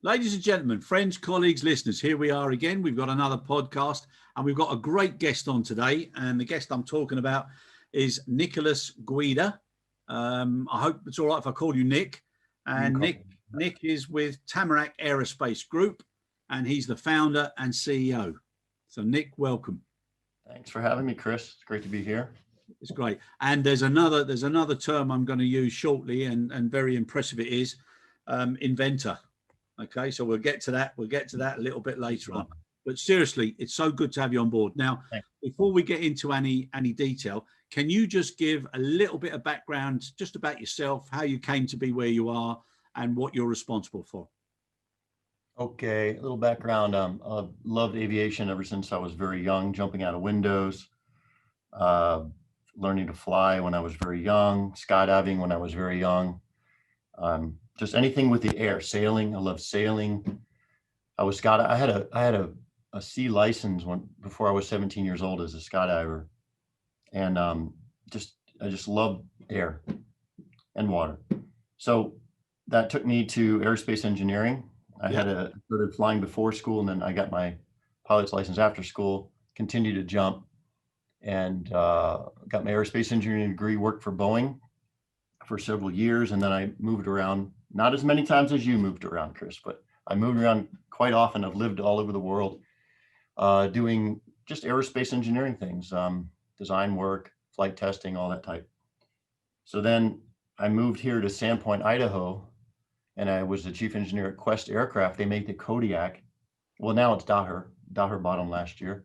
Ladies and gentlemen, friends, colleagues, listeners, here we are again. We've got another podcast and we've got a great guest on today. And the guest I'm talking about is Nicholas Guida. I hope it's all right if I call you Nick. And Nick is with Tamarack Aerospace Group, and he's the founder and CEO. So Nick, welcome. Thanks for having me, Chris. It's great to be here. It's great. And there's another term I'm going to use shortly, and very impressive it is, inventor. Okay, so we'll get to that. We'll get to that a little bit later on. But seriously, it's so good to have you on board. Now, before we get into any detail, can you just give a little bit of background just about yourself, how you came to be where you are, and what you're responsible for? Okay, a little background. I've loved aviation ever since I was very young, jumping out of windows, learning to fly when I was very young, skydiving when I was very young. Just anything with the air, sailing. I love sailing. I had a C license before I was 17 years old as a skydiver, and I just love air and water. So that took me to aerospace engineering. I started flying before school, and then I got my pilot's license after school. Continued to jump, and got my aerospace engineering degree. Worked for Boeing for several years, and then I moved around. Not as many times as you moved around, Chris, but I moved around quite often. I've lived all over the world, doing just aerospace engineering things, design work, flight testing, all that type. So then I moved here to Sandpoint, Idaho, and I was the chief engineer at Quest Aircraft. They make the Kodiak. Well, now it's Daher. Daher bought them last year.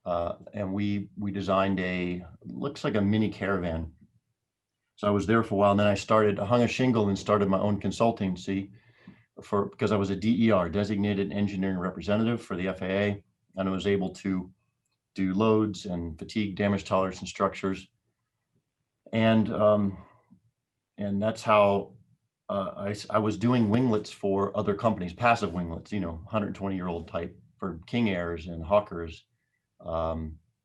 And we designed looks like a mini caravan. So I was there for a while, and then I hung a shingle and started my own consultancy because I was a DER, designated engineering representative for the FAA, and I was able to do loads and fatigue, damage tolerance, and structures. And that's how I was doing winglets for other companies, passive winglets, 120-year-old type for King Airs and Hawkers,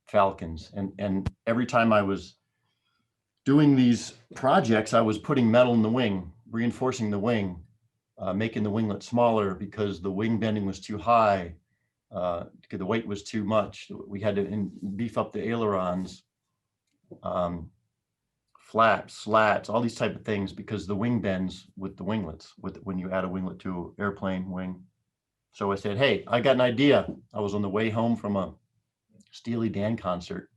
Falcons. And every time I was doing these projects, I was putting metal in the wing, reinforcing the wing, making the winglet smaller because the wing bending was too high, because the weight was too much. We had to beef up the ailerons, flaps, slats, all these type of things, because the wing bends with the winglets, when you add a winglet to an airplane wing. So I said, hey, I got an idea. I was on the way home from a Steely Dan concert,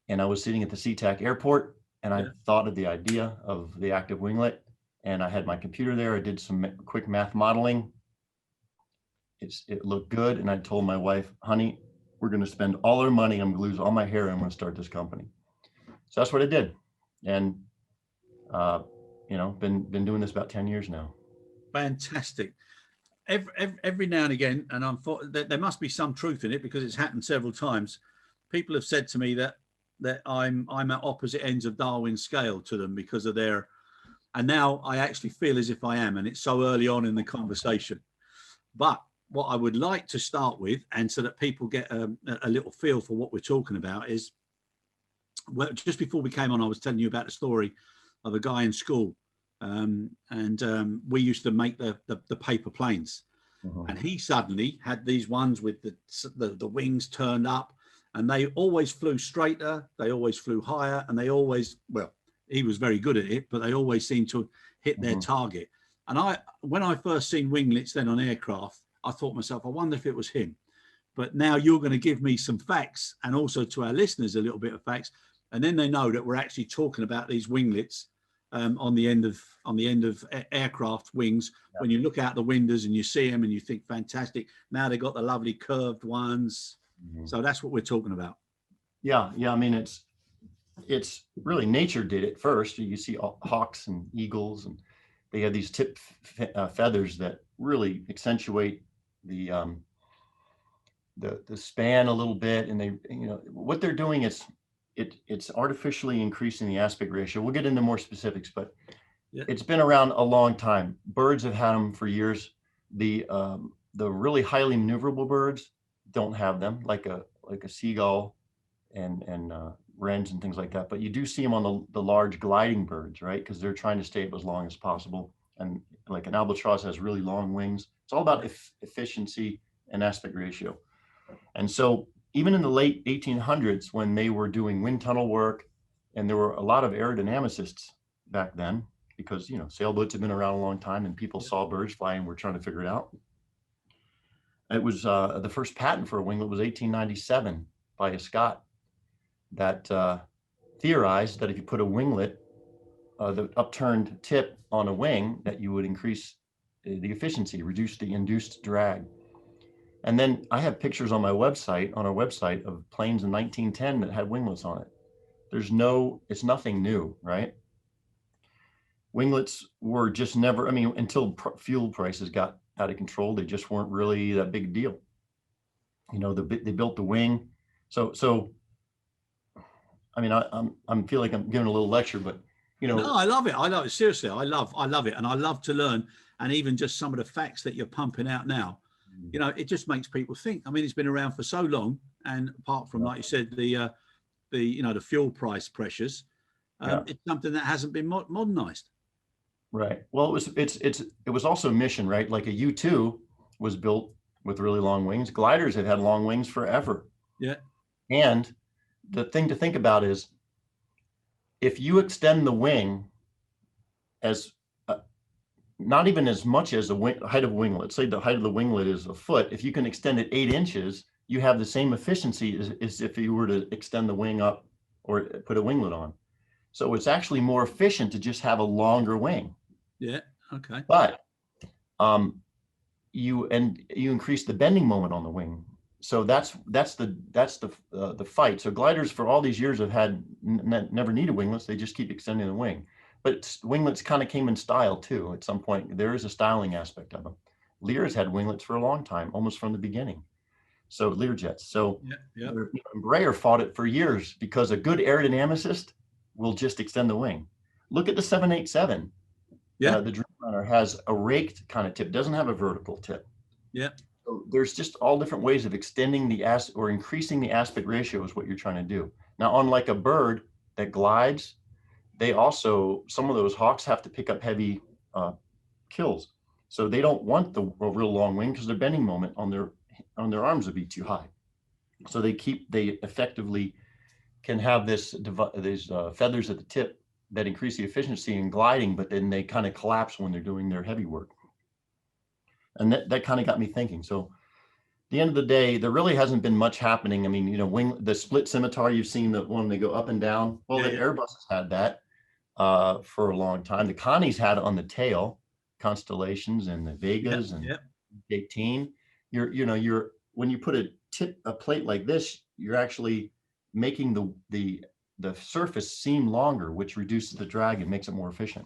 and I was sitting at the SeaTac airport, and I thought of the idea of the active winglet, and I had my computer there. I did some quick math modeling. It looked good, and I told my wife, honey, we're going to spend all our money. I'm going to lose all my hair, and I'm going to start this company. So that's what I did, and been doing this about 10 years now. Fantastic. Every now and again, and there must be some truth in it because it's happened several times. People have said to me that I'm at opposite ends of Darwin's scale to them because of their, and now I actually feel as if I am, and it's so early on in the conversation. But what I would like to start with, and so that people get a little feel for what we're talking about, is, well, just before we came on, I was telling you about the story of a guy in school, and we used to make the paper planes, and he suddenly had these ones with the wings turned up, and they always flew straighter, they always flew higher, and they always, well, he was very good at it, but they always seemed to hit their target. And when I first seen winglets then on aircraft, I thought to myself, I wonder if it was him. But now you're going to give me some facts, and also to our listeners a little bit of facts, and then they know that we're actually talking about these winglets on the end of aircraft wings. Yeah. When you look out the windows and you see them and you think, fantastic. Now they've got the lovely curved ones. So that's what we're talking about. Yeah. I mean, it's really nature did it first. You see hawks and eagles, and they have these tip feathers that really accentuate the span a little bit. And they, what they're doing is it's artificially increasing the aspect ratio. We'll get into more specifics, but it's been around a long time. Birds have had them for years. The really highly maneuverable birds don't have them, like a seagull and wrens and things like that. But you do see them on the large gliding birds, right? Because they're trying to stay up as long as possible. And like an albatross has really long wings. It's all about efficiency and aspect ratio. And so even in the late 1800s, when they were doing wind tunnel work, and there were a lot of aerodynamicists back then, because, you know, sailboats have been around a long time and people saw birds fly and were trying to figure it out. It was the first patent for a winglet was 1897 by a Scot that theorized that if you put a winglet, the upturned tip on a wing, that you would increase the efficiency, reduce the induced drag. And then I have pictures on my website, on our website, of planes in 1910 that had winglets on it. It's nothing new, right? Winglets were just never, I mean, until fuel prices got out of control, they just weren't really that big a deal. You know, they built the wing. So, I mean, I feel like I'm giving a little lecture, but, you know. No, I love it. I love it. Seriously, I love it. And I love to learn. And even just some of the facts that you're pumping out now, you know, it just makes people think. I mean, it's been around for so long. And apart from, like you said, the you know, the fuel price pressures, it's something that hasn't been modernized. Right. Well, it was also a mission, right? Like a U-2 was built with really long wings. Gliders have had long wings forever. Yeah. And the thing to think about is, if you extend the wing as not even as much as the height of a winglet, let's say the height of the winglet is a foot, if you can extend it 8 inches, you have the same efficiency as if you were to extend the wing up or put a winglet on. So it's actually more efficient to just have a longer wing. Yeah. Okay. But you increase the bending moment on the wing. So that's the fight. So gliders for all these years have had never needed winglets. They just keep extending the wing. But winglets kind of came in style too. At some point, there is a styling aspect of them. Lear's had winglets for a long time, almost from the beginning. So Learjets. So Embraer fought it for years because a good aerodynamicist will just extend the wing. Look at the 787. Yeah. The Dreamliner has a raked kind of tip, doesn't have a vertical tip. Yeah. So there's just all different ways of extending or increasing the aspect ratio is what you're trying to do. Now, unlike a bird that glides, some of those hawks have to pick up heavy kills. So they don't want a real long wing because their bending moment on their arms would be too high. So they effectively can have these feathers at the tip that increase the efficiency in gliding, but then they kind of collapse when they're doing their heavy work. And that kind of got me thinking. So at the end of the day, there really hasn't been much happening. I mean, you know, the split scimitar, you've seen the one they go up and down. Well, the Airbus has had that for a long time. The Connies had it on the tail, Constellations and the Vegas and 18. When you put a plate like this, you're actually making the surface seem longer, which reduces the drag and makes it more efficient.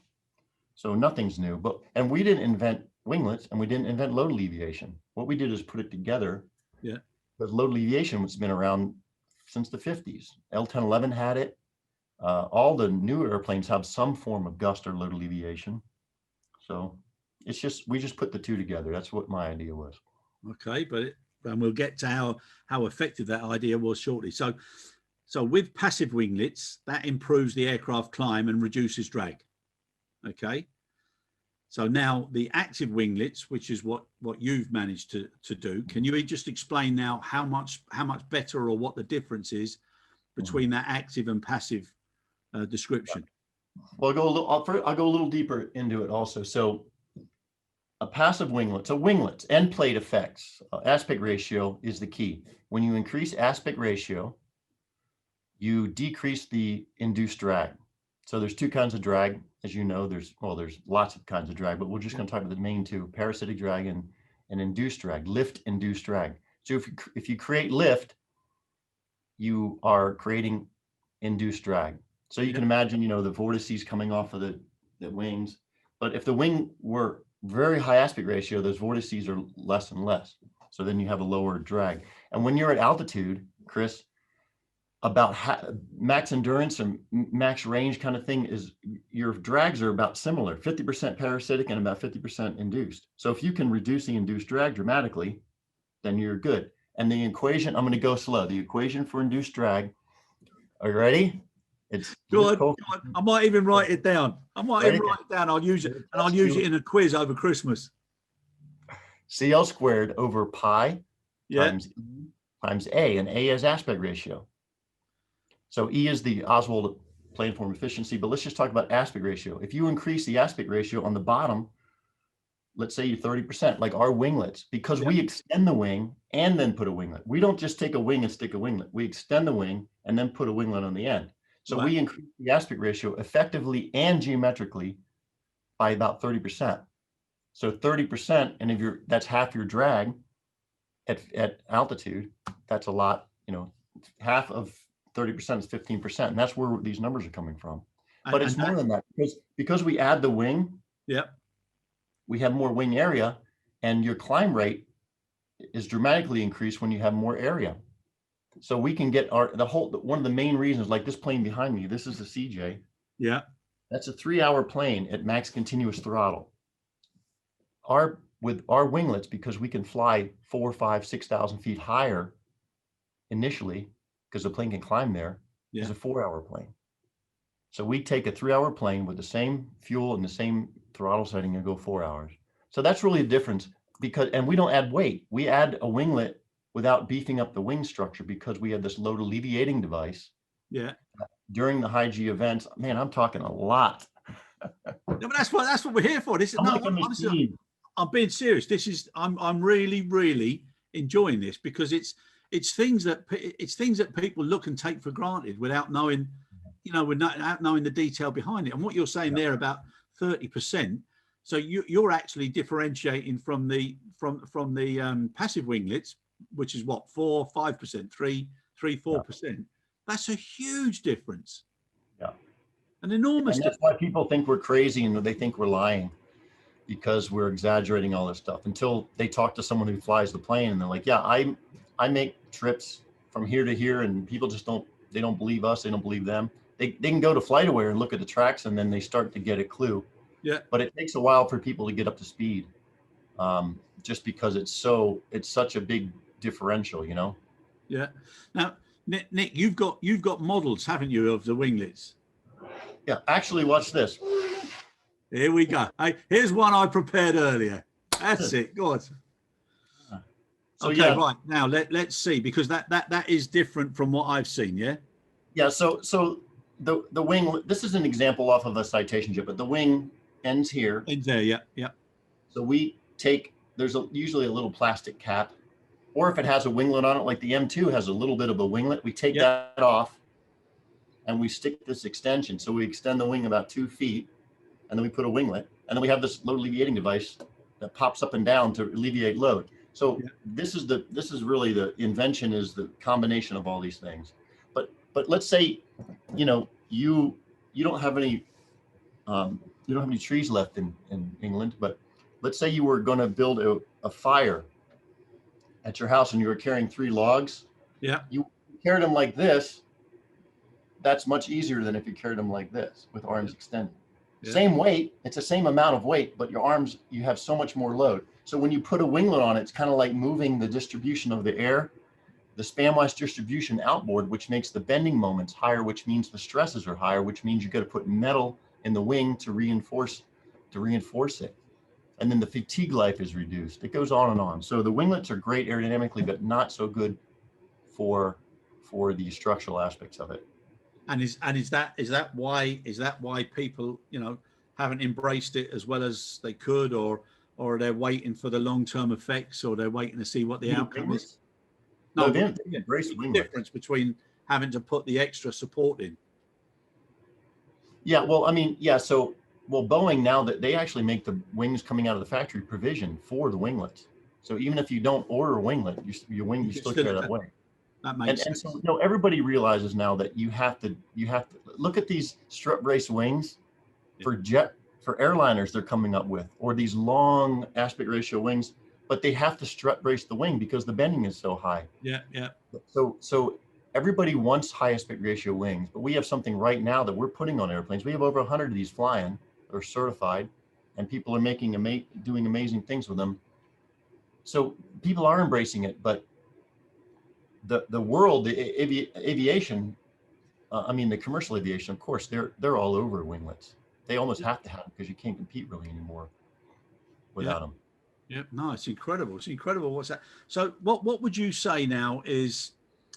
So nothing's new, and we didn't invent winglets and we didn't invent load alleviation. What we did is put it together. Yeah. But load alleviation has been around since the 50s. L-1011 had it. All the new airplanes have some form of gust or load alleviation. So we just put the two together. That's what my idea was. Okay, and we'll get to how effective that idea was shortly. So with passive winglets, that improves the aircraft climb and reduces drag. Okay. So now the active winglets, which is what you've managed to do, can you just explain now how much better or what the difference is between that active and passive description? Well, I'll go a little deeper into it also. So a passive winglet, so winglets, end plate effects, aspect ratio is the key. When you increase aspect ratio, you decrease the induced drag. So there's two kinds of drag, as you know. There's lots of kinds of drag, but we're just going to talk about the main two: parasitic drag and induced drag, lift-induced drag. So if you create lift, you are creating induced drag. So you can imagine, the vortices coming off of the wings. But if the wing were very high aspect ratio, those vortices are less and less. So then you have a lower drag. And when you're at altitude, Chris, about max endurance and max range kind of thing is your drags are about similar, 50% parasitic and about 50% induced. So if you can reduce the induced drag dramatically, then you're good. And the equation, I'm going to go slow. The equation for induced drag, are you ready? It's Go just on, go on. I might even write it down. I might Write even it write it down. I'll use it, down. and I'll use it in a quiz over Christmas. CL squared over pi Yeah, times E times A, and A is aspect ratio. So E is the Oswald planetform efficiency, but let's just talk about aspect ratio. If you increase the aspect ratio on the bottom, let's say 30%, like our winglets, because yeah, we extend the wing and then put a winglet. We don't just take a wing and stick a winglet. We extend the wing and then put a winglet on the end. So right. we increase the aspect ratio effectively and geometrically by about 30%. So 30%, and if that's half your drag at altitude, that's a lot, half of 30% is 15%. And that's where these numbers are coming from. But it's more than that, because we add the wing, yeah, we have more wing area, and your climb rate is dramatically increased when you have more area. So we can get one of the main reasons, like this plane behind me, this is the CJ. yeah, That's a 3-hour plane at max continuous throttle. With our winglets, because we can fly 4, 5, 6,000 feet higher initially, because the plane can climb there, yeah. is a 4-hour plane. So we take a 3-hour plane with the same fuel and the same throttle setting and go 4 hours. So that's really the difference, and we don't add weight. We add a winglet without beefing up the wing structure, because we have this load alleviating device. Yeah. During the high G events, man, I'm talking a lot. No, but that's what we're here for. This is honestly, I'm being serious. I'm really, really enjoying this, because it's things that people look and take for granted without knowing, without knowing the detail behind it. And what you're saying there about 30%. So you're actually differentiating from the passive winglets, which is what, 4, 5%, 4%. That's a huge difference. Yeah. An enormous difference. That's why people think we're crazy and they think we're lying, because we're exaggerating all this stuff, until they talk to someone who flies the plane and they're like, yeah, I make trips from here to here, and people just don't believe us. They don't believe them. They can go to FlightAware and look at the tracks, and then they start to get a clue. Yeah. But it takes a while for people to get up to speed, just because it's such a big differential, Yeah. Now, Nick, you've got models, haven't you, of the winglets? Yeah. Actually, watch this. Here we go. Hey, here's one I prepared earlier. That's it. Go on. So, okay, right. Now let's see, because that is different from what I've seen. Yeah. Yeah. So the wing. This is an example off of a citation jet, but the wing ends here. Ends there. Yeah. Yeah. So there's usually a little plastic cap, or if it has a winglet on it, like the M2 has a little bit of a winglet, we take that off and we stick this extension. So we extend the wing about 2 feet, and then we put a winglet, and then we have this load alleviating device that pops up and down to alleviate load. So this is really the invention, is the combination of all these things. But let's say, you don't have any trees left in England, but let's say you were going to build a fire at your house and you were carrying 3 logs. Yeah. You carried them like this. That's much easier than if you carried them like this with arms extended. Yeah. Same weight, it's the same amount of weight, but your arms, you have so much more load. So when you put a winglet on it, it's kind of like moving the distribution of the air, the span-wise distribution outboard, which makes the bending moments higher, which means the stresses are higher, which means you got to put metal in the wing to reinforce it. And then the fatigue life is reduced. It goes on and on. So the winglets are great aerodynamically, but not so good for the structural aspects of it. And is that why people haven't embraced it as well as they could, or they're waiting for the long-term effects, or they're waiting to see what the outcome is? No, they embrace the difference between having to put the extra support in. Yeah, well, I mean, yeah. So, Boeing, now that they actually make the wings coming out of the factory provision for the winglets. So even if you don't order a winglet, you still carry that way. That makes sense. And so, everybody realizes now that you have to look at these strut brace wings for airliners they're coming up with, or these long aspect ratio wings, but they have to strut brace the wing because the bending is so high. Yeah, yeah. So everybody wants high aspect ratio wings, but we have something right now that we're putting on airplanes. We have over 100 of these flying that are certified, and people are doing amazing things with them. So people are embracing it, but the world, the aviation I mean, the commercial aviation, of course, they're all over winglets. They almost have to have them because you can't compete really anymore Yeah. without them. Yeah. No, it's incredible. It's incredible what's that. So what would you say now is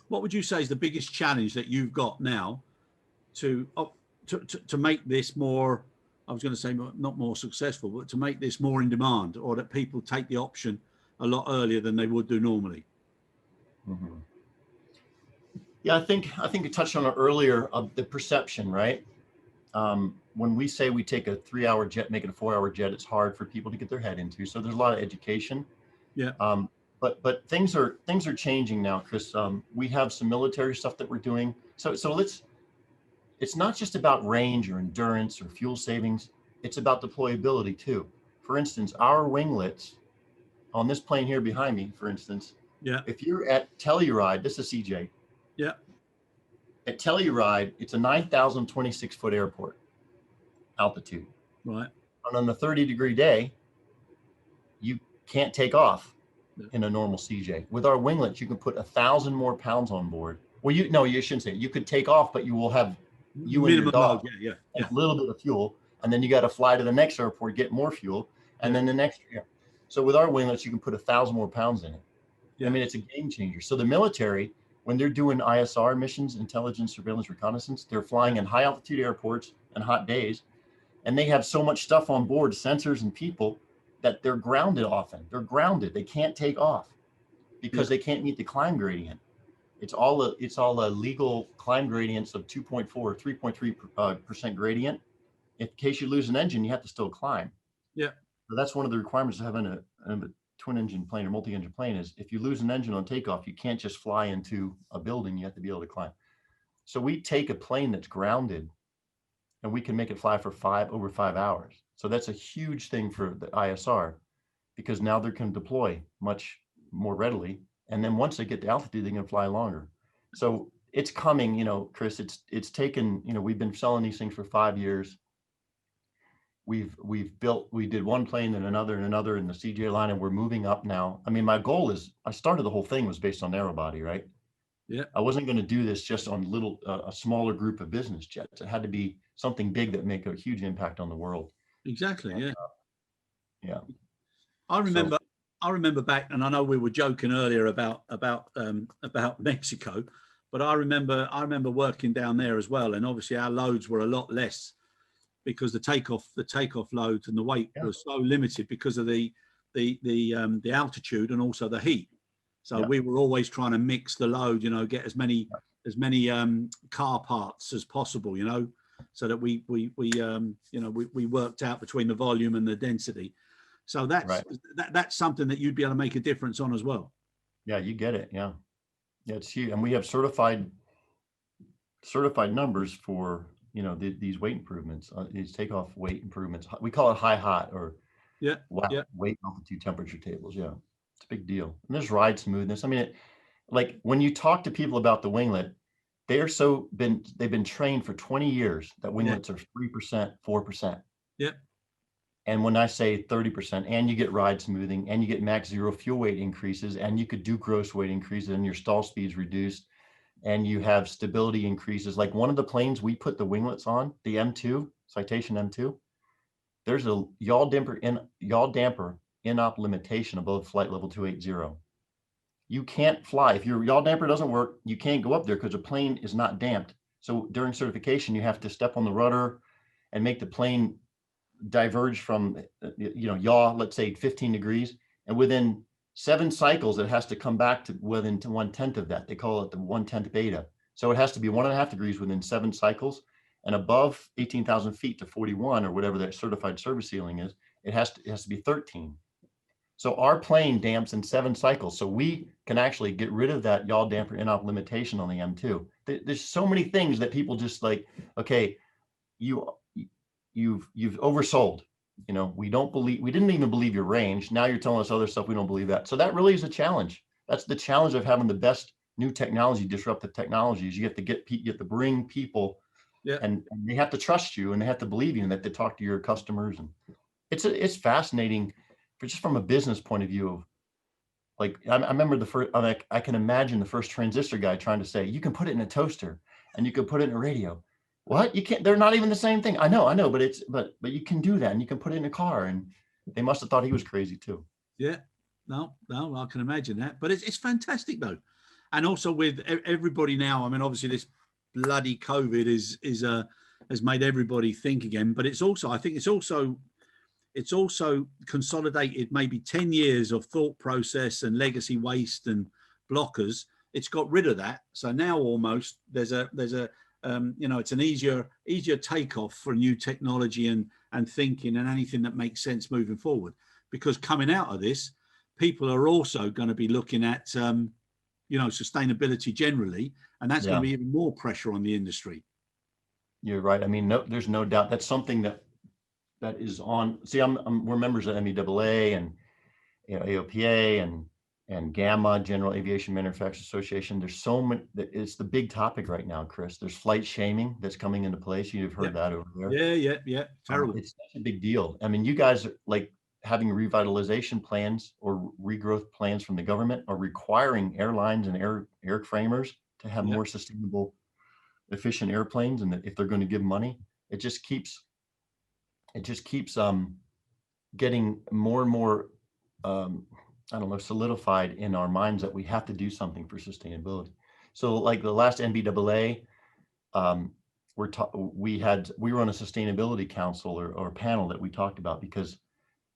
what would you say is the biggest challenge that you've got now to to make this more, I was going to say not more successful, but to make this more in demand, or that people take the option a lot earlier than they would do normally? Mm-hmm. Yeah, I think you touched on it earlier of the perception, right? When we say we take a 3-hour jet, make it a 4-hour jet, it's hard for people to get their head into. So there's a lot of education. Yeah. But things are changing now, Chris. We have some military stuff that we're doing. So it's not just about range or endurance or fuel savings. It's about deployability too. For instance, our winglets on this plane here behind me, for instance, Yeah. if you're at Telluride, this is CJ. Yeah. At Telluride, it's a 9,026-foot airport altitude. Right. And on a 30-degree day, you can't take off Yeah. in a normal CJ. With our winglets, you can put 1,000 more pounds on board. Well, you shouldn't say it. You could take off, but you will have you and your Minimum load. dog Yeah. Yeah. and Yeah. a little bit of fuel, and then you got to fly to the next airport, get more fuel, and Yeah. then the next. Yeah. So with our winglets, you can put 1,000 more pounds in it. Yeah. I mean, it's a game changer. So the military, when they're doing ISR missions, intelligence, surveillance, reconnaissance, they're flying in high altitude airports and hot days, and they have so much stuff on board, sensors and people, that they're grounded often. They're grounded. They can't take off because Yeah. they can't meet the climb gradient. It's all a legal climb gradients of 2.4 or 3.3% gradient. In case you lose an engine, you have to still climb. Yeah. So that's one of the requirements of having a twin engine plane or multi-engine plane is if you lose an engine on takeoff, you can't just fly into a building. You have to be able to climb. So we take a plane that's grounded and we can make it fly for over 5 hours. So that's a huge thing for the ISR because now they can deploy much more readily. And then once they get to altitude, they can fly longer. So it's coming, Chris, it's taken, we've been selling these things for 5 years. We did one plane and another in the CJ line, and we're moving up now. I mean, my goal is, I started the whole thing was based on narrow body, right? Yeah. I wasn't going to do this just on a smaller group of business jets. It had to be something big that make a huge impact on the world. Exactly. And, Yeah. yeah. I So remember. I remember back, and I know we were joking earlier about Mexico, but I remember working down there as well, and obviously our loads were a lot less because the takeoff loads and the weight yeah, was so limited because of the altitude and also the heat. So yeah, we were always trying to mix the load, get as many car parts as possible, so that we worked out between the volume and the density. So right. that's something that you'd be able to make a difference on as well. Yeah, you get it. Yeah. Yeah, it's huge. And we have certified numbers for, these weight improvements, these takeoff weight improvements. We call it high hot or Yeah, yeah, weight, altitude, temperature tables. Yeah. It's a big deal. And there's ride smoothness. I mean, like when you talk to people about the winglet, they've been trained for 20 years that yeah, winglets are 3%, 4%. yeah, And when I say 30%, and you get ride smoothing, and you get max zero fuel weight increases, and you could do gross weight increases, and your stall speeds reduced, and you have stability increases. Like one of the planes we put the winglets on, the M2, Citation M2, there's a yaw damper in-op limitation above flight level 280. You can't fly. If your yaw damper doesn't work, you can't go up there because the plane is not damped. So during certification, you have to step on the rudder and make the plane diverge from, yaw, let's say 15 degrees. And within 7 cycles, it has to come back to within 1/10 of that. They call it the 1/10 beta. So it has to be 1.5 degrees within 7 cycles. And above 18,000 feet to 41 or whatever that certified service ceiling is, it has to be 13. So our plane damps in 7 cycles. So we can actually get rid of that yaw damper in-op limitation on the M2. There's so many things that people just like, okay, you've oversold. We didn't even believe your range. Now you're telling us other stuff. We don't believe that. So that really is a challenge. That's the challenge of having the best new technology, disruptive technologies. You have to bring people, yeah. and they have to trust you, and they have to believe you, and they have to talk to your customers. And it's fascinating from a business point of view of, like, I remember the first, I can imagine the first transistor guy trying to say, you can put it in a toaster and you could put it in a radio. What? You can't, they're not even the same thing. I know, but you can do that, and you can put it in a car, and they must have thought he was crazy too. Yeah, no, I can imagine that. But it's fantastic though, and also with everybody now. I mean, obviously this bloody COVID has made everybody think again. But it's also, I think, it's also consolidated maybe 10 years of thought process and legacy waste and blockers. It's got rid of that. So now almost there's a it's an easier takeoff for new technology and thinking and anything that makes sense moving forward. Because coming out of this, people are also going to be looking at sustainability generally, and that's going to be even more pressure on the industry. You're right. I mean, there's no doubt that's something that is on. See, we're members of MEAA and AOPA and GAMA, General Aviation Manufacturers Association. There's so many. It's the big topic right now, Chris. There's flight shaming that's coming into place. You've heard that over there. Yeah. Terrible. It's such a big deal. I mean, you guys are like having revitalization plans or regrowth plans from the government, are requiring airlines and airframers to have more sustainable, efficient airplanes. And if they're going to give money, it just keeps getting more and more solidified in our minds that we have to do something for sustainability. So like the last NBAA, we were on a sustainability council or panel that we talked about, because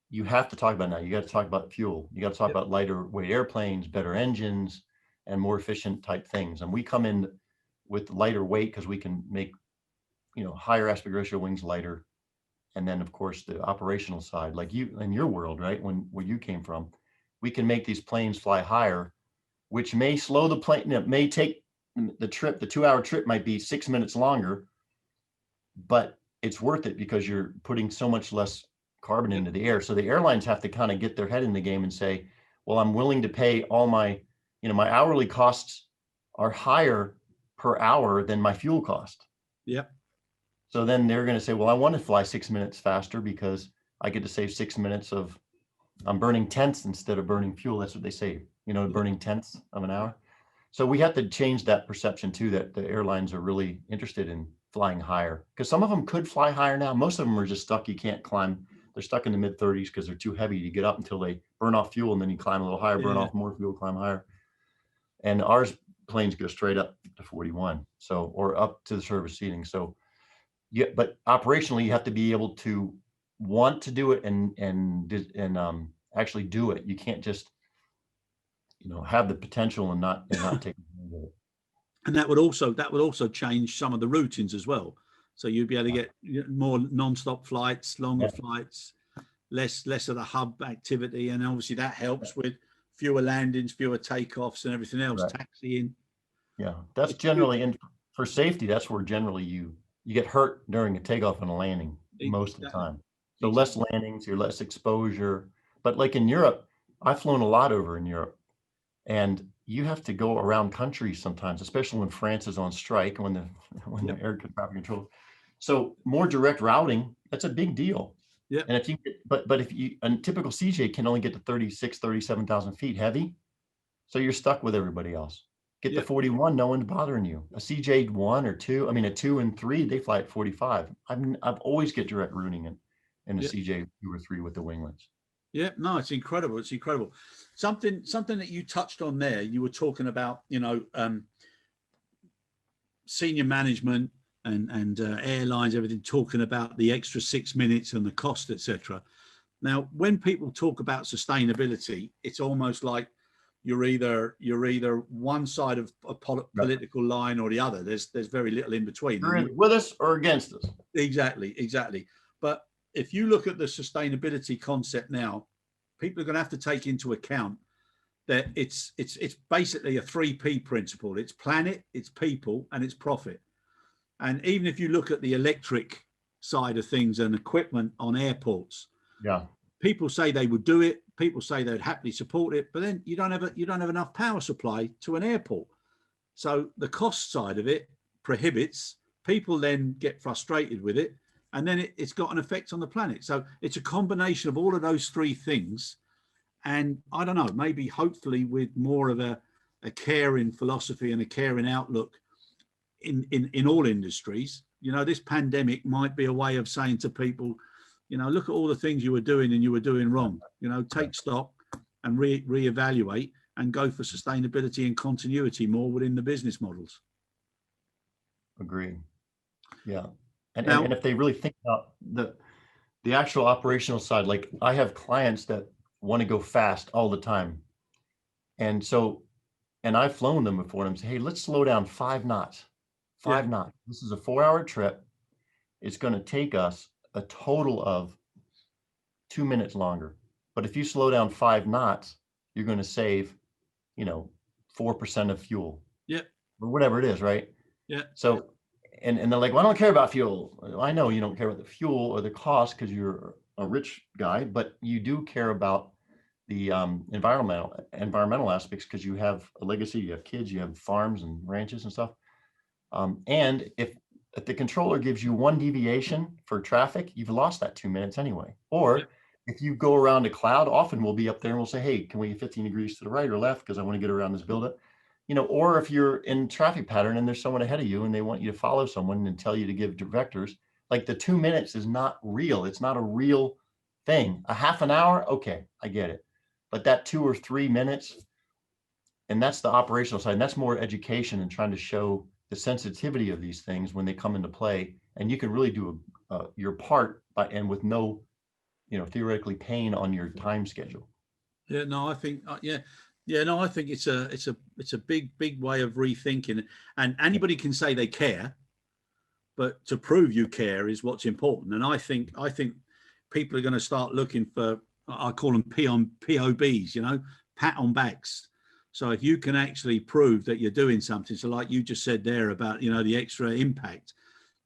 you have to talk about now. You got to talk about fuel. You got to talk about lighter weight airplanes, better engines, and more efficient type things. And we come in with lighter weight because we can make, higher aspect ratio wings lighter. And then of course the operational side, like you in your world, right? Where you came from, we can make these planes fly higher, which may slow the plane. It may take the 2-hour trip might be 6 minutes longer, but it's worth it because you're putting so much less carbon into the air. So the airlines have to kind of get their head in the game and say, well, I'm willing to pay all my, my hourly costs are higher per hour than my fuel cost. Yep. So then they're going to say, well, I want to fly 6 minutes faster because I get to save 6 minutes I'm burning tenths instead of burning fuel. That's what they say, burning tenths of an hour. So we have to change that perception too, that the airlines are really interested in flying higher, because some of them could fly higher now. Most of them are just stuck. You can't climb. They're stuck in the mid 30s because they're too heavy to get up until they burn off fuel, and then you climb a little higher, burn off more fuel, climb higher. And ours planes go straight up to 41, or up to the service seating. So yeah, but operationally you have to be able to want to do it and actually do it. You can't just have the potential and not take advantage of it. And that would also change some of the routings as well. So you'd be able to get more non-stop flights, longer flights, less of the hub activity, and obviously that helps with fewer landings, fewer takeoffs, and everything else. Taxiing. Yeah, that's generally, and for safety, that's where generally you get hurt during a takeoff and a landing most of the time. So less landings, you're less exposure. But like in Europe, I've flown a lot over in Europe, and you have to go around countries sometimes, especially when France is on strike, when the air traffic control. So more direct routing, that's a big deal. Yeah. And if you but if you, a typical CJ can only get to 37,000 feet heavy, so you're stuck with everybody else. Get to 41, no one's bothering you. A CJ 1 or 2, a 2 and 3, they fly at 45. I've always get direct routing in a CJ 2 or 3 with the winglets. Yeah, no, it's incredible. It's incredible. Something that you touched on there, you were talking about, senior management and airlines, everything, talking about the extra 6 minutes and the cost, etc. Now, when people talk about sustainability, it's almost like you're either one side of a political line or the other. There's very little in between. You're with us or against us. Exactly. But if you look at the sustainability concept now, people are going to have to take into account that it's basically a 3P principle. It's planet, it's people, and it's profit. And even if you look at the electric side of things and equipment on airports, people say they would do it. People say they'd happily support it, but then you don't have enough power supply to an airport. So the cost side of it prohibits. People then get frustrated with it, and then it's got an effect on the planet. So it's a combination of all of those three things. And I don't know, maybe hopefully with more of a caring philosophy and a caring outlook in all industries. You know, this pandemic might be a way of saying to people, you know, look at all the things you were doing and you were doing wrong. You know, take stock and reevaluate and go for sustainability and continuity more within the business models. Agree. Yeah. And, Now, and if they really think about the actual operational side, like I have clients that want to go fast all the time. And so, and I've flown them before and say, hey, let's slow down 5 knots, 5 knots. This is a 4-hour trip. It's going to take us a total of 2 minutes longer. But if you slow down 5 knots, you're going to save, 4% of fuel. Yeah. Or whatever it is, right? Yeah. So, and they're like, well, I don't care about fuel. I know you don't care about the fuel or the cost because you're a rich guy, but you do care about the environmental aspects because you have a legacy, you have kids, you have farms and ranches and stuff. And if the controller gives you 1 deviation for traffic, you've lost that 2 minutes anyway. Or if you go around a cloud, often we'll be up there and we'll say, hey, can we 15 degrees to the right or left because I want to get around this building? Or if you're in traffic pattern and there's someone ahead of you and they want you to follow someone and tell you to give vectors, like the 2 minutes is not real. It's not a real thing. A half an hour, okay, I get it. But that 2 or 3 minutes, and that's the operational side, and that's more education and trying to show the sensitivity of these things when they come into play. And you can really do your part and with no, theoretically pain on your time schedule. Yeah, no, I think, no, I think it's a big way of rethinking it. And anybody can say they care, but to prove you care is what's important. And I think people are going to start looking for, I call them POBs, pat on backs. So if you can actually prove that you're doing something, so like you just said there about, the extra impact,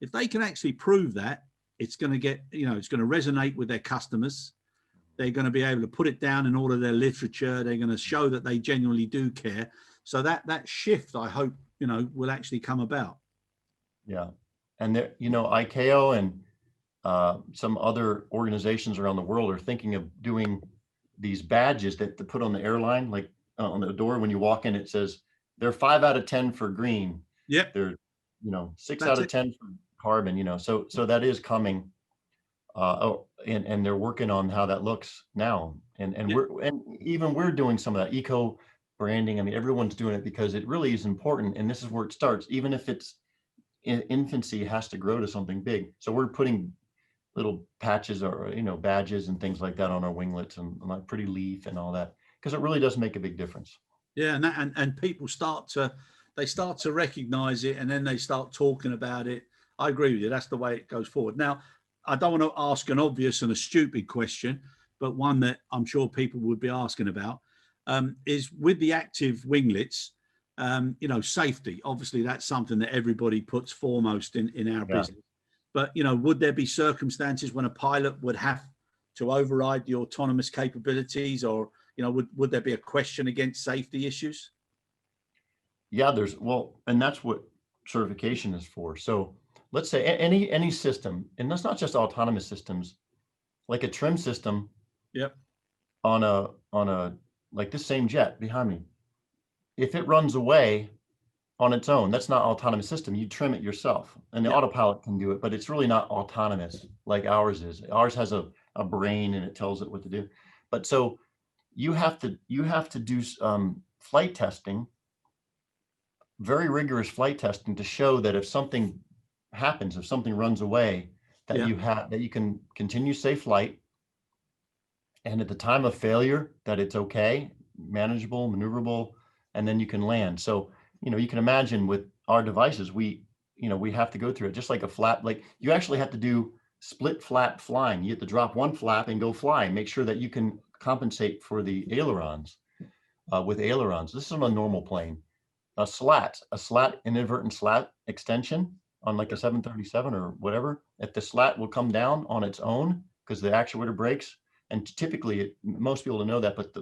if they can actually prove that, it's going to get, it's going to resonate with their customers. They're going to be able to put it down in all of their literature. They're going to show that they genuinely do care. So that shift, I hope, will actually come about. Yeah. And there, ICAO and some other organizations around the world are thinking of doing these badges that to put on the airline, like on the door when you walk in, it says they're 5 out of 10 for green. Yep. They're 6 out of 10 for carbon. So that is coming. And they're working on how that looks now. And we're doing some of that eco branding. I mean, everyone's doing it because it really is important. And this is where it starts, even if it's in infancy, it has to grow to something big. So we're putting little patches or, badges and things like that on our winglets and like pretty leaf and all that, because it really does make a big difference. Yeah. And people start to recognize it, and then they start talking about it. I agree with you. That's the way it goes forward. Now, I don't want to ask an obvious and a stupid question, but one that I'm sure people would be asking about is with the active winglets, safety. Obviously, that's something that everybody puts foremost in our business. But, would there be circumstances when a pilot would have to override the autonomous capabilities, or, would there be a question against safety issues? Yeah, and that's what certification is for. So let's say any system, and that's not just autonomous systems, like a trim system. Yep. On a like this same jet behind me, if it runs away on its own, that's not autonomous system. You trim it yourself, and the autopilot can do it, but it's really not autonomous like ours is. Ours has a brain and it tells it what to do. But so you have to do flight testing, very rigorous flight testing, to show that if something happens, if something runs away, that you can continue safe flight, and at the time of failure that it's okay, manageable, maneuverable, and then you can land. So you can imagine with our devices, we have to go through it just like a flap. Like you actually have to do split flap flying. You have to drop one flap and go fly and make sure that you can compensate for the ailerons with ailerons. This is on a normal plane. A slat, inadvertent slat extension on like a 737 or whatever, if the slat will come down on its own because the actuator breaks, and typically most people don't know that, but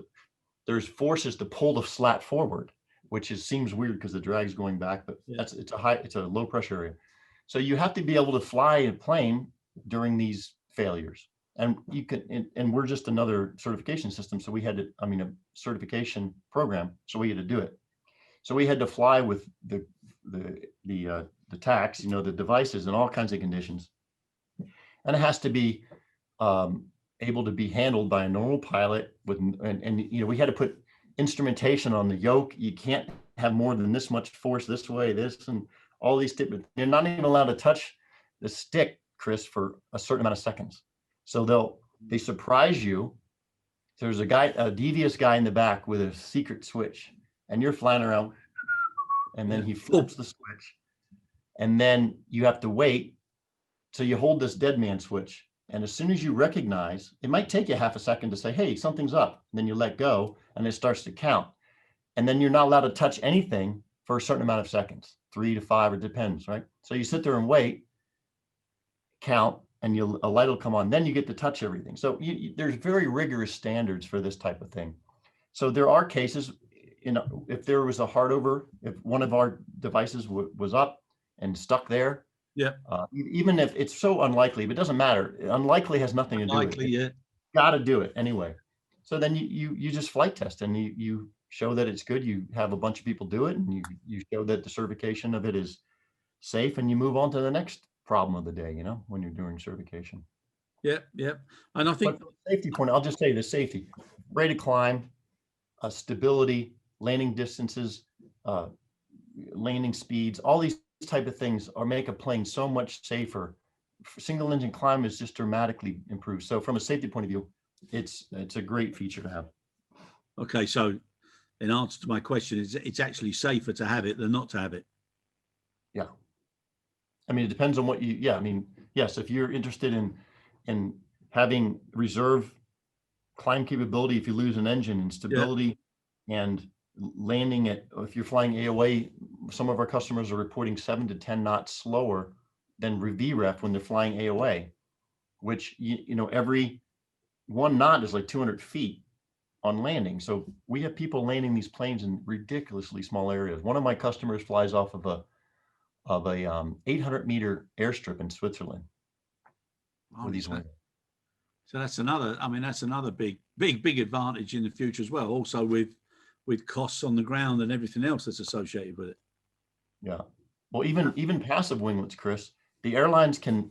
there's forces to pull the slat forward, which seems weird because the drag's going back, but it's a low pressure area. So you have to be able to fly a plane during these failures, and we're just another certification system. So a certification program. So we had to do it. So we had to fly with the tacks, the devices and all kinds of conditions. And it has to be able to be handled by a normal pilot with, and we had to put instrumentation on the yoke. You can't have more than this much force this way, this, and all these different, they're not even allowed to touch the stick, Chris, for a certain amount of seconds. So they surprise you. There's a devious guy in the back with a secret switch, and you're flying around, and then he flips the switch, and then you have to wait. So you hold this dead man switch, and as soon as you recognize, it might take you half a second to say, hey, something's up. And then you let go, and it starts to count. And then you're not allowed to touch anything for a certain amount of seconds, 3 to 5, it depends, right? So you sit there and wait, count, and a light will come on. Then you get to touch everything. So there's very rigorous standards for this type of thing. So there are cases, if there was a hard over, if one of our devices was up and stuck there, yeah, even if it's so unlikely, but it doesn't matter. Unlikely has nothing to do with it. Yeah. Got to do it anyway. So then you just flight test, and you show that it's good. You have a bunch of people do it, and you show that the certification of it is safe, and you move on to the next problem of the day, when you're doing certification. Yeah. And I think safety point, I'll just say the safety, rate of climb, stability, landing distances, landing speeds, all these type of things make a plane so much safer. Single engine climb is just dramatically improved. So from a safety point of view, it's a great feature to have. Okay, so in answer to my question, it's actually safer to have it than not to have it. Yeah. I mean, it depends on what yes, if you're interested in having reserve climb capability, if you lose an engine, and stability, and landing if you're flying AOA, some of our customers are reporting 7 to 10 knots slower than VREF when they're flying AOA, which, every 1 knot is like 200 feet on landing. So we have people landing these planes in ridiculously small areas. One of my customers flies off of a 800-meter airstrip in Switzerland with these wings. So that's another big advantage in the future as well. Also with costs on the ground and everything else that's associated with it. Yeah. Well, even passive winglets, Chris, the airlines can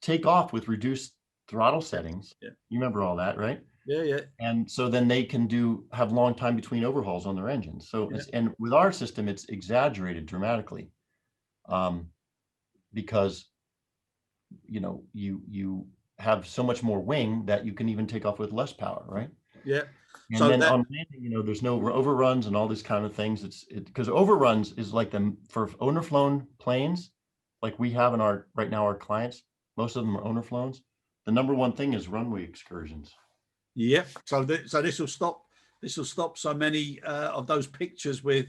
take off with reduced throttle settings. Yeah. You remember all that, right? Yeah. And so then they can have long time between overhauls on their engines. So and with our system, it's exaggerated dramatically, because you have so much more wing that you can even take off with less power, right? Yeah. And so then on landing, there's no overruns and all these kind of things. It's because overruns is like for owner flown planes, like we have right now, our clients, most of them are owner flowns. The number one thing is runway excursions. Yep. So this will stop so many of those pictures with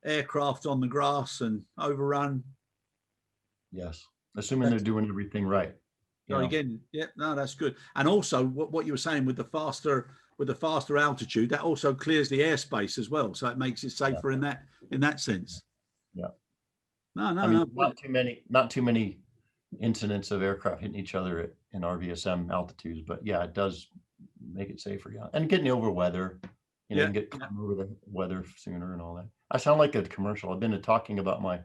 aircraft on the grass and overrun. Yes, assuming they're doing everything right. So again, that's good. And also what you were saying with the faster altitude, that also clears the airspace as well. So it makes it safer in that sense. Yeah. No. Not too many incidents of aircraft hitting each other in RVSM altitudes, but it does make it safer. Yeah. And getting over weather, and get over the weather sooner and all that. I sound like a commercial. I've been talking about my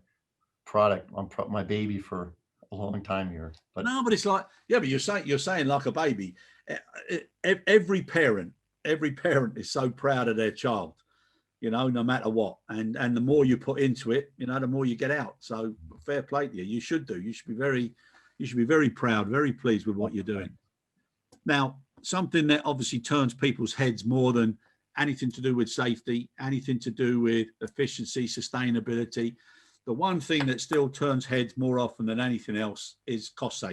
product on my baby for a long time here, but it's like, but you're saying like a baby. Every parent is so proud of their child, no matter what, and the more you put into it, the more you get out. So fair play to you. You should be very proud, very pleased with what you're doing. Now, something that obviously turns people's heads more than anything to do with safety, anything to do with efficiency, sustainability, the one thing that still turns heads more often than anything else is costs.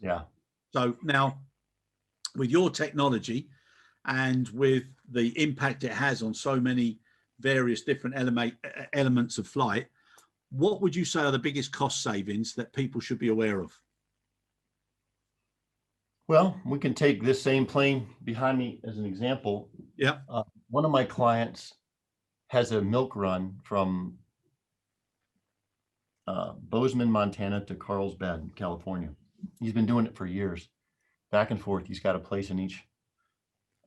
Yeah. So now, with your technology and with the impact it has on so many various different elements of flight, what would you say are the biggest cost savings that people should be aware of? Well, we can take this same plane behind me as an example. Yeah. One of my clients has a milk run from Bozeman, Montana to Carlsbad, California. He's been doing it for years, back and forth. He's got a place in each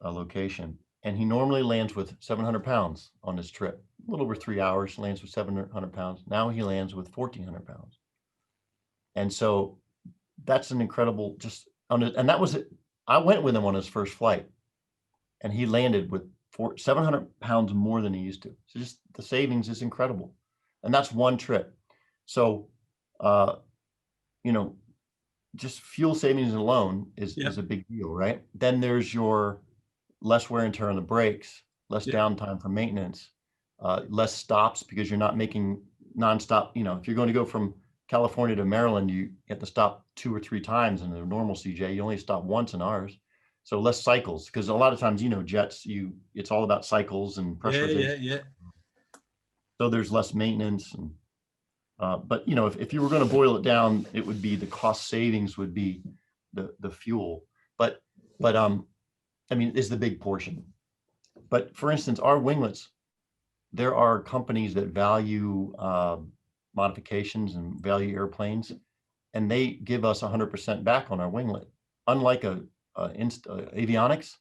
location, and he normally lands with 700 pounds on this trip. a little over 3 hours, lands with 700 pounds. Now he lands with 1,400 pounds. And so that's an incredible, and that was it. I went with him on his first flight and he landed with 700 pounds more than he used to. So just the savings is incredible. And that's one trip. So, you know, just fuel savings alone is a big deal, right? Then there's your less wear and tear on the brakes, less downtime for maintenance, less stops because you're not making nonstop. You know, if you're going to go from California to Maryland, you have to stop 2 or 3 times in the normal CJ. You only stop once in ours. So less cycles, because a lot of times, you know, jets, it's all about cycles and pressurization. Yeah. So there's less maintenance. And, but, you know, if you were going to boil it down, it would be the cost savings would be the fuel. But I mean, is the big portion. But for instance, our winglets, there are companies that value modifications and value airplanes, and they give us 100% back on our winglet. Unlike avionics,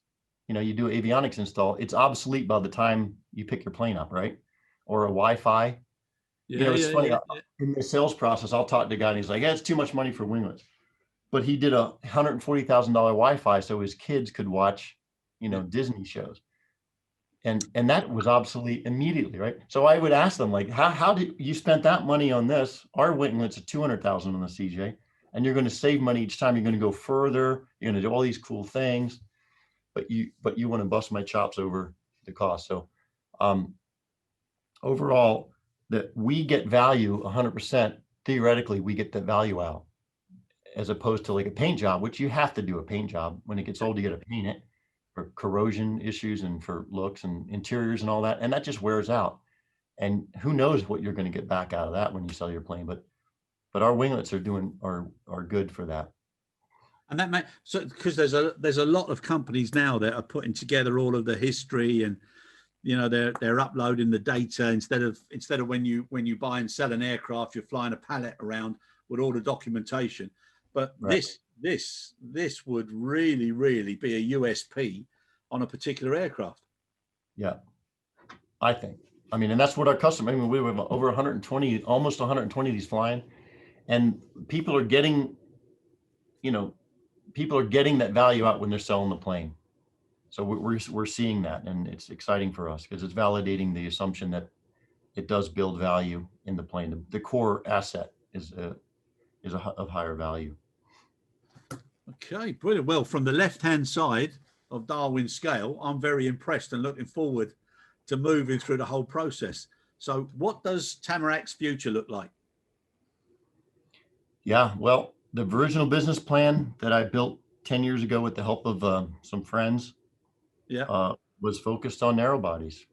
you know, you do avionics install, it's obsolete by the time you pick your plane up, right? Or a Wi-Fi. You know, it's funny. In the sales process, I'll talk to the guy and he's like, yeah, it's too much money for winglets. But he did a $140,000 Wi-Fi so his kids could watch, you know, Disney shows. And that was obsolete immediately, right? So I would ask them, like, how did you spend that money on this? Our winglets are 200,000 on the CJ, and you're going to save money each time. You're going to go further. You're going to do all these cool things, but you want to bust my chops over the cost. So overall, that we get value 100%. Theoretically, we get the value out, as opposed to like a paint job, which you have to do a paint job. When it gets old, you got to paint it for corrosion issues and for looks and interiors and all that. And that just wears out. And who knows what you're going to get back out of that when you sell your plane. But our winglets are good for that. And that so because there's a lot of companies now that are putting together all of the history, and you know they're uploading the data instead of when you buy and sell an aircraft, you're flying a pallet around with all the documentation. But right. this would really be a USP on a particular aircraft. Yeah, I think. I mean, and that's what our customer. I mean, we have over 120, almost 120 of these flying, and people are getting, you know, that value out when they're selling the plane. So we're seeing that, and it's exciting for us because it's validating the assumption that it does build value in the plane. The core asset is of higher value. Okay, brilliant. Well, from the left-hand side of Darwin's scale, I'm very impressed and looking forward to moving through the whole process. So what does Tamarack's future look like? Yeah, well, the original business plan that I built 10 years ago with the help of some friends was focused on narrow bodies.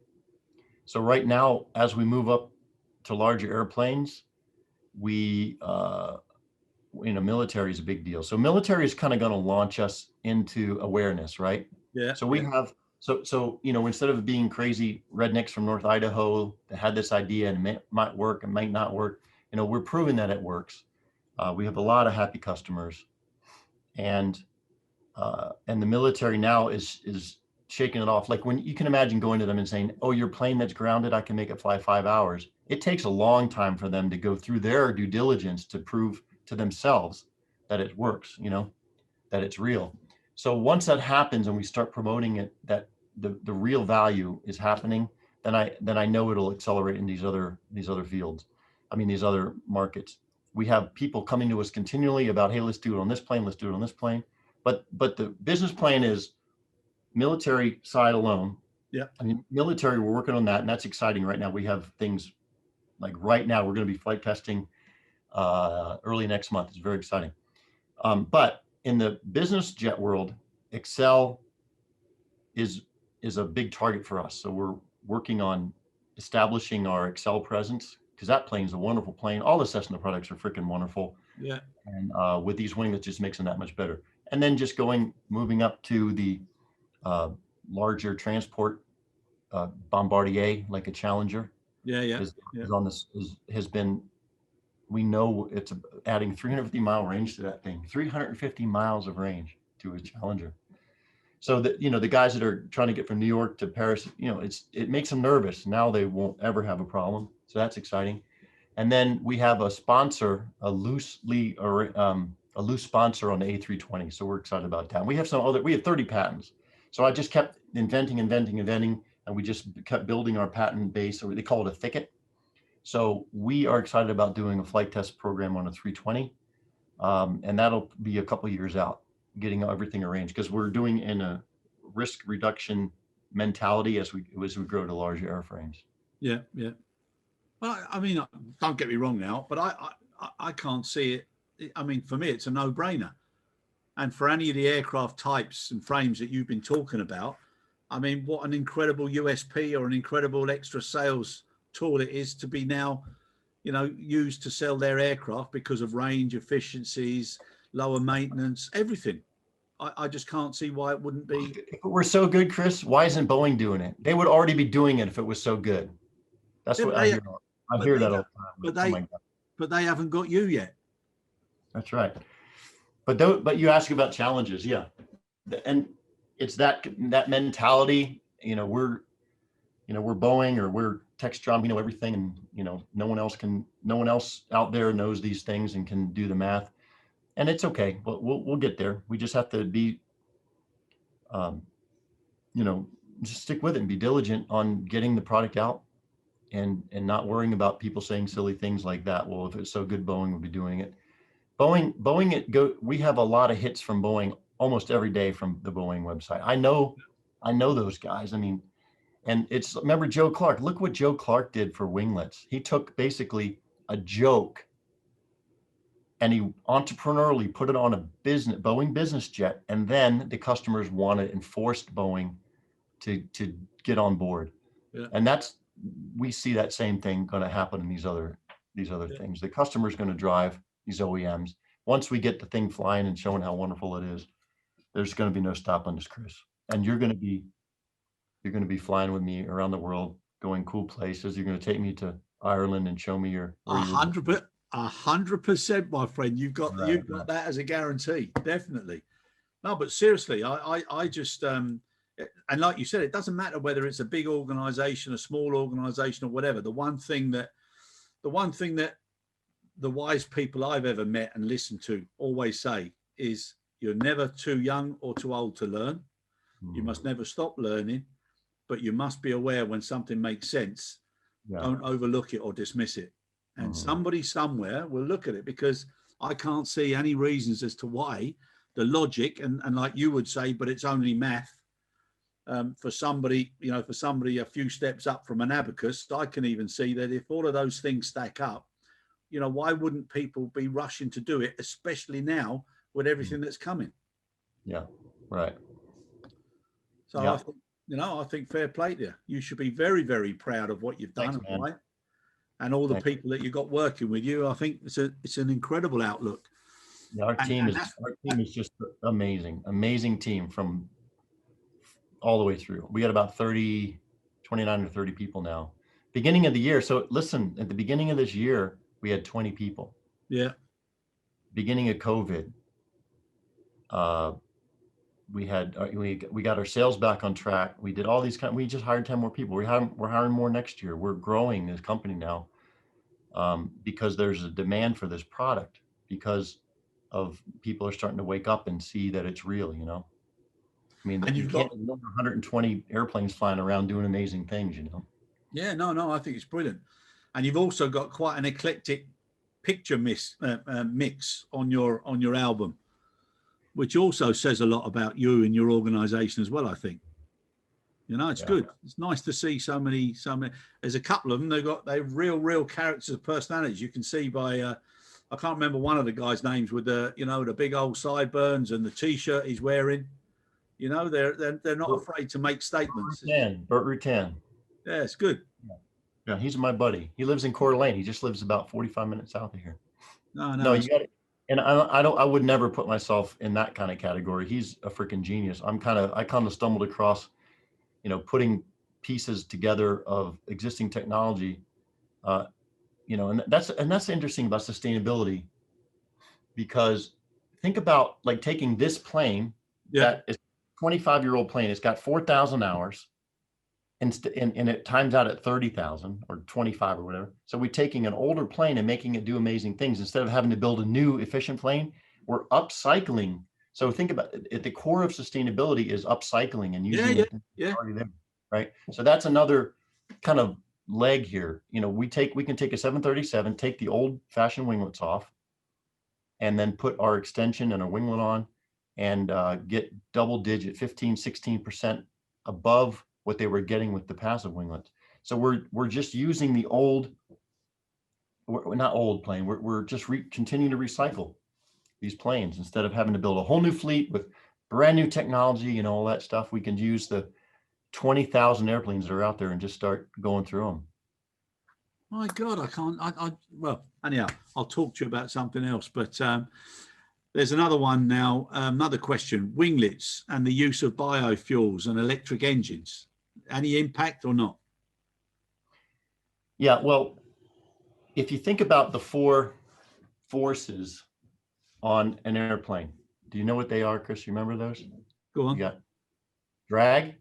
So right now, as we move up to larger airplanes, we, you know, military is a big deal. So military is kind of going to launch us into awareness, right? Yeah. So we have, so, you know, instead of being crazy rednecks from North Idaho that had this idea and it might work and might not work, you know, we're proving that it works. We have a lot of happy customers, and the military now is shaking it off. Like when you can imagine going to them and saying, oh, your plane that's grounded, I can make it fly 5 hours. It takes a long time for them to go through their due diligence to prove to themselves that it works, you know, that it's real. So once that happens and we start promoting it, that the real value is happening, then I know it'll accelerate in these other fields. I mean, these other markets. We have people coming to us continually about, hey, let's do it on this plane. Let's do it on this plane. But the business plan is military side alone. Yeah. I mean, military, we're working on that, and that's exciting right now. We have things like right now, we're going to be flight testing early next month. It's very exciting. But in the business jet world, Excel is a big target for us. So we're working on establishing our Excel presence, because that plane is a wonderful plane. All the Cessna products are freaking wonderful. Yeah. And with these winglets, just makes them that much better. And then just moving up to the larger transport Bombardier, like a Challenger. Yeah. Has been, we know it's adding 350-mile range to that thing, 350 miles of range to a Challenger. So that, the guys that are trying to get from New York to Paris, it makes them nervous. Now they won't ever have a problem. So that's exciting. And then we have a sponsor, a loose sponsor on the A320. So we're excited about that. We have 30 patents. So I just kept inventing, and we just kept building our patent base. Or they call it a thicket. So we are excited about doing a flight test program on a 320. And that'll be a couple of years out, getting everything arranged, because we're doing in a risk reduction mentality as we grow to larger airframes. Yeah, yeah. Well, I mean, don't get me wrong now, but I can't see it. I mean, for me, it's a no-brainer. And for any of the aircraft types and frames that you've been talking about, I mean, what an incredible USP or an incredible extra sales tool it is to be now, used to sell their aircraft because of range, efficiencies, lower maintenance, everything. I just can't see why it wouldn't be. If it were so good, Chris, why isn't Boeing doing it? They would already be doing it if it was so good. That's what I hear. I hear that all the time. But they haven't got you yet. That's right. But you ask about challenges, yeah, and it's that mentality. We're Boeing, or we're Textron. Everything, and no one else out there knows these things and can do the math, and it's okay. We'll get there. We just have to be, just stick with it and be diligent on getting the product out. And not worrying about people saying silly things like that. Well, if it's so good, Boeing would be doing it. We have a lot of hits from Boeing almost every day from the Boeing website. I know those guys. I mean, and remember Joe Clark. Look what Joe Clark did for Winglets. He took basically a joke and he entrepreneurially put it on a Boeing business jet, and then the customers wanted and forced Boeing to get on board. Yeah. And we see that same thing going to happen in these other things. The customer's going to drive these OEMs. Once we get the thing flying and showing how wonderful it is, there's going to be no stopping us, Chris. And you're going to be flying with me around the world, going cool places. You're going to take me to Ireland and show me your 100%, my friend. You've got that as a guarantee, definitely. No, but seriously, I just and like you said, it doesn't matter whether it's a big organization, a small organization, or whatever. The one thing that the wise people I've ever met and listened to always say is, you're never too young or too old to learn. You must never stop learning, but you must be aware when something makes sense. Yeah. Don't overlook it or dismiss it. And somebody somewhere will look at it, because I can't see any reasons as to why the logic, and like you would say, but it's only math. For somebody a few steps up from an abacus, I can even see that if all of those things stack up, why wouldn't people be rushing to do it, especially now with everything that's coming? Yeah, right. So yeah. I think fair play to you. You should be very, very proud of what you've done. Thanks, right? And all the people that you got working with you. I think it's an incredible outlook. Yeah, our team is just amazing team from all the way through. We got about 29 or 30 people now. Beginning of the year. So listen, at the beginning of this year, we had 20 people. Yeah. Beginning of COVID, we got our sales back on track. We did all these we just hired 10 more people. We're hiring more next year. We're growing this company now, because there's a demand for this product, because of people are starting to wake up and see that it's real, I mean, and you can't have 120 airplanes flying around doing amazing things, Yeah, no, I think it's brilliant. And you've also got quite an eclectic picture mix on your album, which also says a lot about you and your organization as well, I think. It's good. It's nice to see so many. There's a couple of them. They're real characters of personalities. You can see by I can't remember one of the guys' names with the big old sideburns and the t-shirt he's wearing. They're not afraid to make statements. Bert Rutan. Yeah, it's good. Yeah, he's my buddy. He lives in Coeur d'Alene. He just lives about 45 minutes south of here. No, you got it. And I would never put myself in that kind of category. He's a freaking genius. I kind of stumbled across, putting pieces together of existing technology, and that's interesting about sustainability, because think about like taking this plane that is 25-year-old plane. It's got 4,000 hours. And it times out at 30,000 or 25 or whatever. So we're taking an older plane and making it do amazing things. Instead of having to build a new efficient plane, we're upcycling. So think about it, at the core of sustainability is upcycling and using the things already there, right? So that's another kind of leg here. You know, we can take a 737, take the old fashioned winglets off, and then put our extension and a winglet on and get double digit 15, 16% above what they were getting with the passive winglets. So we're just using the old, we're not old plane, we're just continuing to recycle these planes. Instead of having to build a whole new fleet with brand new technology, you know, all that stuff, we can use the 20,000 airplanes that are out there and just start going through them. My God, I can't, well, anyhow, I'll talk to you about something else, but there's another one now, another question, winglets and the use of biofuels and electric engines. Any impact or not? Yeah, well, if you think about the four forces on an airplane, do you know what they are, Chris? You remember those? Go on. You got drag,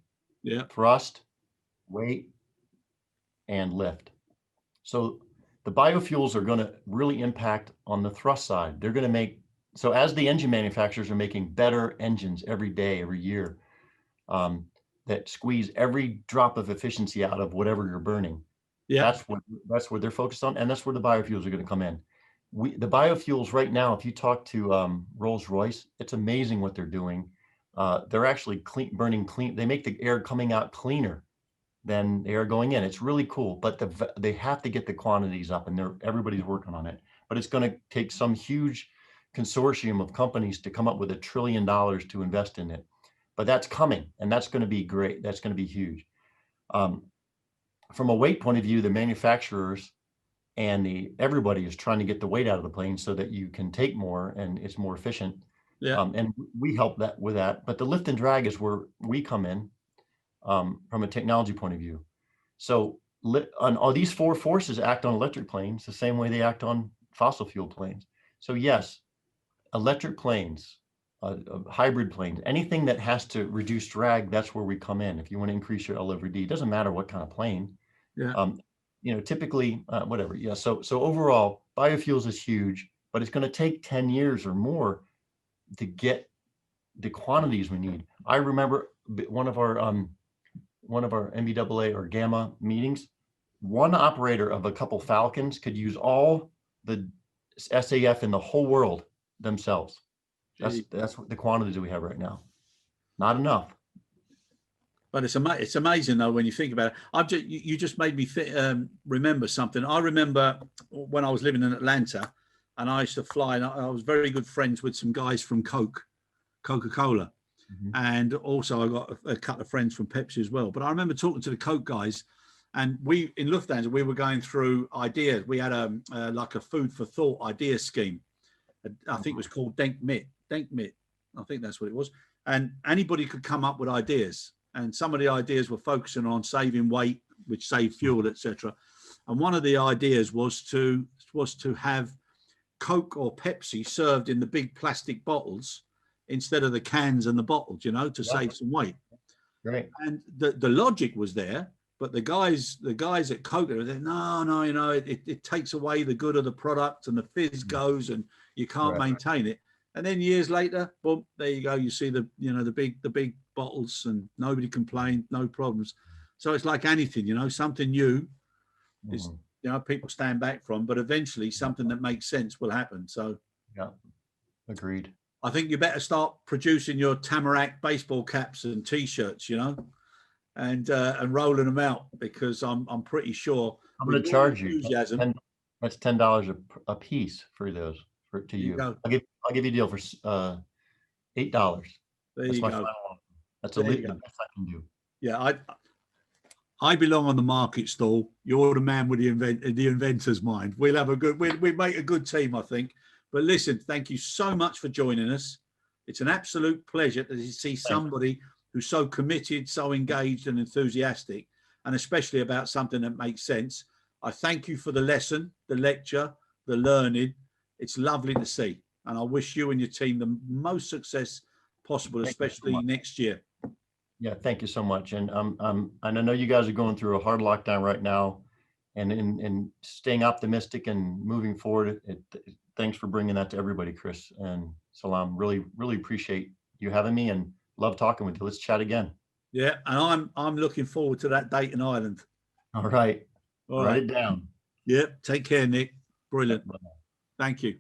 thrust, weight, and lift. So the biofuels are going to really impact on the thrust side. They're going to make, so as the engine manufacturers are making better engines every day, every year, that squeeze every drop of efficiency out of whatever you're burning. That's what they're focused on, and that's where the biofuels are going to come in. The biofuels right now, if you talk to Rolls-Royce, it's amazing what they're doing. They're actually burning clean. They make the air coming out cleaner than the air going in. It's really cool, but they have to get the quantities up, and everybody's working on it. But it's going to take some huge consortium of companies to come up with $1 trillion to invest in it. But that's coming, and that's going to be great. That's going to be huge. From a weight point of view, the manufacturers and everybody is trying to get the weight out of the plane so that you can take more and it's more efficient. And we help with that. But the lift and drag is where we come in from a technology point of view. So on all these four forces act on electric planes the same way they act on fossil fuel planes. So yes, electric planes, hybrid planes, anything that has to reduce drag, that's where we come in. If you want to increase your LFD, it doesn't matter what kind of plane. You know, typically, whatever. Yeah. So overall, biofuels is huge, but it's going to take 10 years or more to get the quantities we need. I remember one of our NBAA or Gamma meetings, one operator of a couple Falcons could use all the SAF in the whole world themselves. That's what the quantities that we have right now. Not enough. But it's amazing though when you think about it. You just made me remember something. I remember when I was living in Atlanta, and I used to fly, and I was very good friends with some guys from Coca-Cola, and also I got a couple of friends from Pepsi as well. But I remember talking to the Coke guys, and we in Lufthansa we were going through ideas. We had like a food for thought idea scheme. I think it was called Denk Mit. I think that's what it was. And anybody could come up with ideas. And some of the ideas were focusing on saving weight, which saved fuel, etc. And one of the ideas was to have Coke or Pepsi served in the big plastic bottles instead of the cans and the bottles, you know, to save some weight. Right. And the logic was there, but the guys at Coke, they said, no, you know, it takes away the good of the product, and the fizz goes, and you can't maintain it. And then years later, boom, there you go. You see the big bottles, and nobody complained, no problems. So it's like anything, you know, something new is, you know, people stand back from, but eventually something that makes sense will happen. So yeah, agreed. I think you better start producing your Tamarack baseball caps and T-shirts, you know, and rolling them out, because I'm pretty sure I'm going to charge you. That's $10 a piece for those to you. I'll give you a deal for $8. There you go. That's the best I can do. Yeah, I belong on the market stall. You're the man with the inventor's mind. We'll make a good team, I think. But listen, thank you so much for joining us. It's an absolute pleasure to see somebody who's so committed, so engaged and enthusiastic, and especially about something that makes sense. I thank you for the lesson, the lecture, the learning. It's lovely to see. And I wish you and your team the most success possible, especially next year. Yeah, thank you so much. And and I know you guys are going through a hard lockdown right now, and in staying optimistic and moving forward. Thanks for bringing that to everybody, Chris and Salam. Really, really appreciate you having me and love talking with you. Let's chat again. Yeah, and I'm looking forward to that date in Ireland. All right. All Write right. it down. Yep. Take care, Nick. Brilliant. Thank you.